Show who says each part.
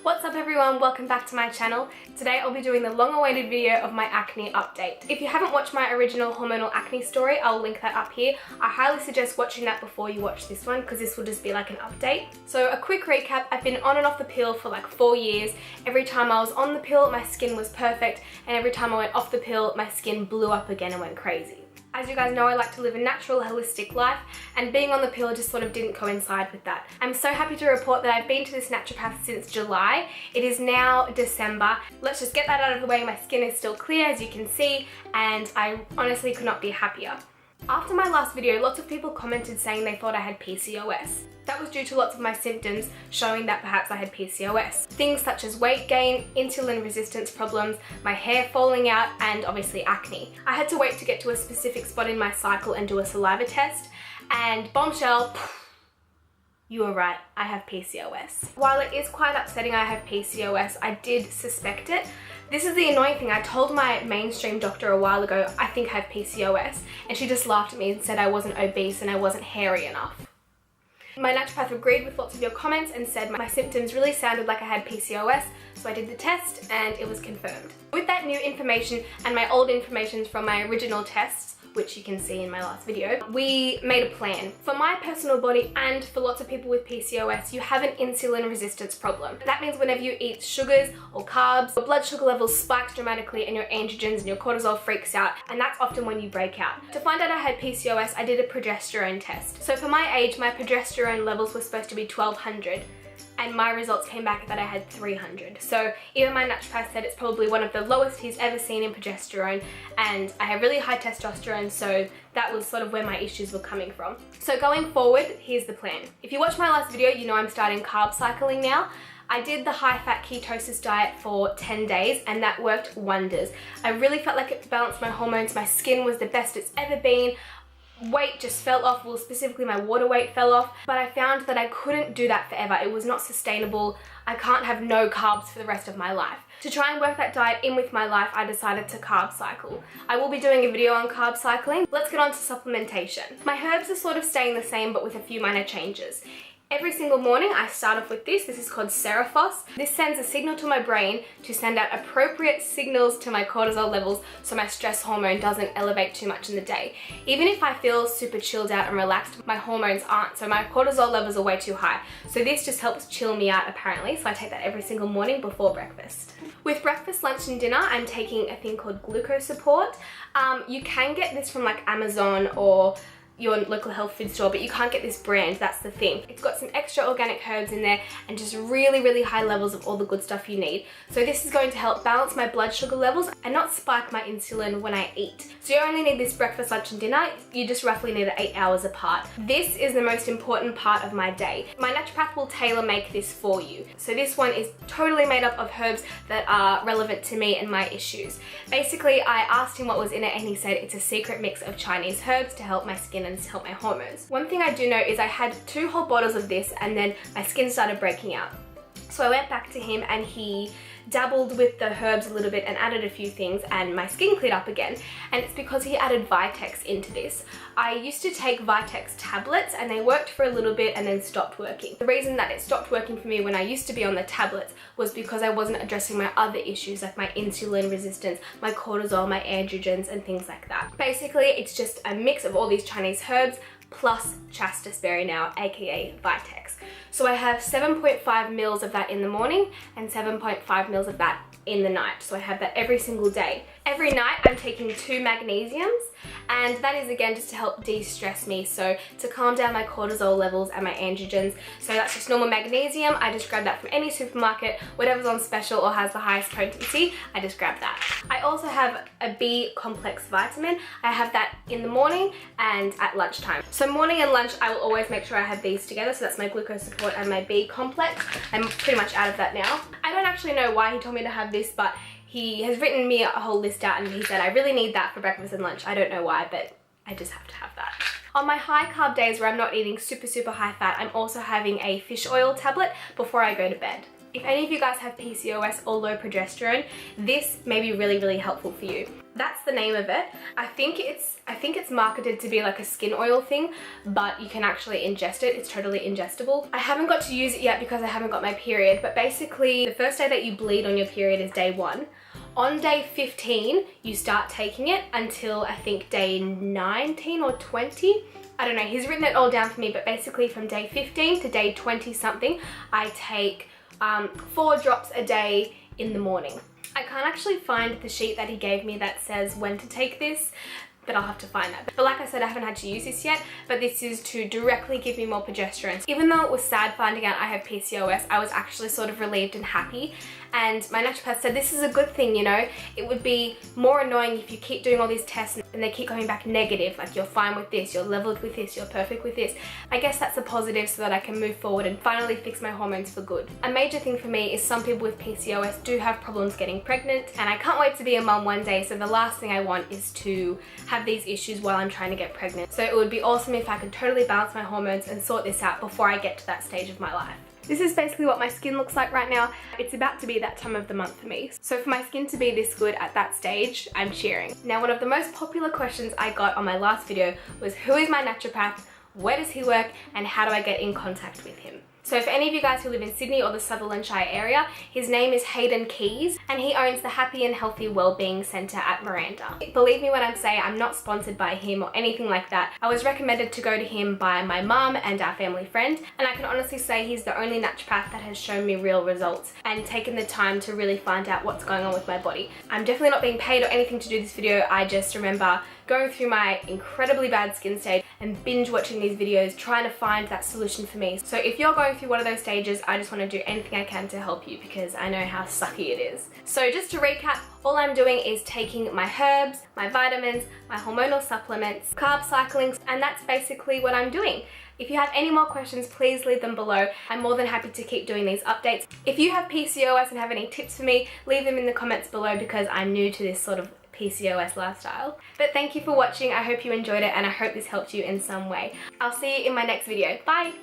Speaker 1: What's up everyone, welcome back to my channel. Today I'll be doing the long-awaited video of my acne update. If you haven't watched my original hormonal acne story, I'll link that up here. I highly suggest watching that before you watch this one because this will just be like an update. So a quick recap, I've been on and off the pill for like 4 years. Every time I was on the pill, my skin was perfect, and every time I went off the pill, my skin blew up again and went crazy. As you guys know, I like to live a natural, holistic life, and being on the pill just sort of didn't coincide with that. I'm so happy to report that I've been to this naturopath since July. It is now December. Let's just get that out of the way. My skin is still clear, as you can see, and I honestly could not be happier. After my last video, lots of people commented saying they thought I had PCOS. That was due to lots of my symptoms showing that perhaps I had PCOS. Things such as weight gain, insulin resistance problems, my hair falling out, and obviously acne. I had to wait to get to a specific spot in my cycle and do a saliva test, and bombshell, you were right, I have PCOS. While it is quite upsetting I have PCOS, I did suspect it. This is the annoying thing. I told my mainstream doctor a while ago, I think I have PCOS, and she just laughed at me and said I wasn't obese and I wasn't hairy enough. My naturopath agreed with lots of your comments and said my symptoms really sounded like I had PCOS, so I did the test and it was confirmed. With that new information and my old information from my original tests, which you can see in my last video, we made a plan. For my personal body and for lots of people with PCOS, you have an insulin resistance problem. That means whenever you eat sugars or carbs, your blood sugar levels spike dramatically and your androgens and your cortisol freaks out, and that's often when you break out. To find out I had PCOS, I did a progesterone test. So for my age, my progesterone levels were supposed to be 1200. And my results came back that I had 300. So even my naturopath said it's probably one of the lowest he's ever seen in progesterone, and I have really high testosterone, so that was sort of where my issues were coming from. So going forward, here's the plan. If you watched my last video, you know I'm starting carb cycling now. I did the high-fat ketosis diet for 10 days and that worked wonders. I really felt like it balanced my hormones, my skin was the best it's ever been. Weight just fell off, well specifically my water weight fell off, but I found that I couldn't do that forever. It was not sustainable. I can't have no carbs for the rest of my life. To try and work that diet in with my life, I decided to carb cycle. I will be doing a video on carb cycling. Let's get on to supplementation. My herbs are sort of staying the same but with a few minor changes. Every single morning I start off with this. This is called Cerephos. This sends a signal to my brain to send out appropriate signals to my cortisol levels so my stress hormone doesn't elevate too much in the day. Even if I feel super chilled out and relaxed, my hormones aren't, so my cortisol levels are way too high. So this just helps chill me out apparently, so I take that every single morning before breakfast. With breakfast, lunch and dinner, I'm taking a thing called glucose support. You can get this from like Amazon or your local health food store, but you can't get this brand, that's the thing. It's got some extra organic herbs in there and just really high levels of all the good stuff you need. So this is going to help balance my blood sugar levels and not spike my insulin when I eat. So you only need this breakfast, lunch and dinner. You just roughly need it 8 hours apart. This is the most important part of my day. My naturopath will tailor make this for you. So this one is totally made up of herbs that are relevant to me and my issues. Basically, I asked him what was in it and he said it's a secret mix of Chinese herbs to help my skin and to help my hormones. One thing I do know is I had 2 whole bottles of this and then my skin started breaking out. So I went back to him and he dabbled with the herbs a little bit and added a few things and my skin cleared up again. And it's because he added Vitex into this. I used to take Vitex tablets and they worked for a little bit and then stopped working. The reason that it stopped working for me when I used to be on the tablets was because I wasn't addressing my other issues like my insulin resistance, my cortisol, my androgens and things like that. Basically, it's just a mix of all these Chinese herbs plus Chastisberry now, aka Vitex. So I have 7.5 mils of that in the morning and 7.5 mils of that in the night. So I have that every single day. Every night I'm taking 2 magnesiums, and that is again just to help de-stress me, so to calm down my cortisol levels and my androgens. So that's just normal magnesium. I just grab that from any supermarket, whatever's on special or has the highest potency, I just grab that. I also have a B complex vitamin. I have that in the morning and at lunchtime. So morning and lunch I will always make sure I have these together, so that's my glucose support and my B complex. I'm pretty much out of that now. I don't actually know why he told me to have this, but he has written me a whole list out and he said I really need that for breakfast and lunch. I don't know why, but I just have to have that. On my high carb days where I'm not eating super high fat, I'm also having a fish oil tablet before I go to bed. If any of you guys have PCOS or low progesterone, this may be really helpful for you. That's the name of it. I think it's marketed to be like a skin oil thing, but you can actually ingest it. It's totally ingestible. I haven't got to use it yet because I haven't got my period, but basically the first day that you bleed on your period is day 1. On day 15, you start taking it until I think day 19 or 20. I don't know, he's written it all down for me, but basically from day 15 to day 20 something, I take 4 drops a day in the morning. I can't actually find the sheet that he gave me that says when to take this, but I'll have to find that. But like I said, I haven't had to use this yet, but this is to directly give me more progesterone. Even though it was sad finding out I have PCOS, I was actually sort of relieved and happy. And my naturopath said this is a good thing, you know. It would be more annoying if you keep doing all these tests and they keep coming back negative, like you're fine with this, you're leveled with this, you're perfect with this. I guess that's a positive so that I can move forward and finally fix my hormones for good. A major thing for me is some people with PCOS do have problems getting pregnant, and I can't wait to be a mum one day, so the last thing I want is to have these issues while I'm trying to get pregnant. So it would be awesome if I could totally balance my hormones and sort this out before I get to that stage of my life. This is basically what my skin looks like right now. It's about to be that time of the month for me. So for my skin to be this good at that stage, I'm cheering. Now, one of the most popular questions I got on my last video was, who is my naturopath, where does he work, and how do I get in contact with him? So for any of you guys who live in Sydney or the Sutherlandshire area, his name is Hayden Keys, and he owns the Happy and Healthy Wellbeing Centre at Miranda. Believe me when I say I'm not sponsored by him or anything like that. I was recommended to go to him by my mum and our family friend, and I can honestly say he's the only naturopath that has shown me real results and taken the time to really find out what's going on with my body. I'm definitely not being paid or anything to do this video. I just remember going through my incredibly bad skin stage and binge watching these videos trying to find that solution for me. So if you're going through one of those stages, I just want to do anything I can to help you because I know how sucky it is. So just to recap, all I'm doing is taking my herbs, my vitamins, my hormonal supplements, carb cycling, and that's basically what I'm doing. If you have any more questions, please leave them below. I'm more than happy to keep doing these updates. If you have PCOS and have any tips for me, leave them in the comments below because I'm new to this sort of PCOS lifestyle. But thank you for watching. I hope you enjoyed it and I hope this helped you in some way. I'll see you in my next video. Bye!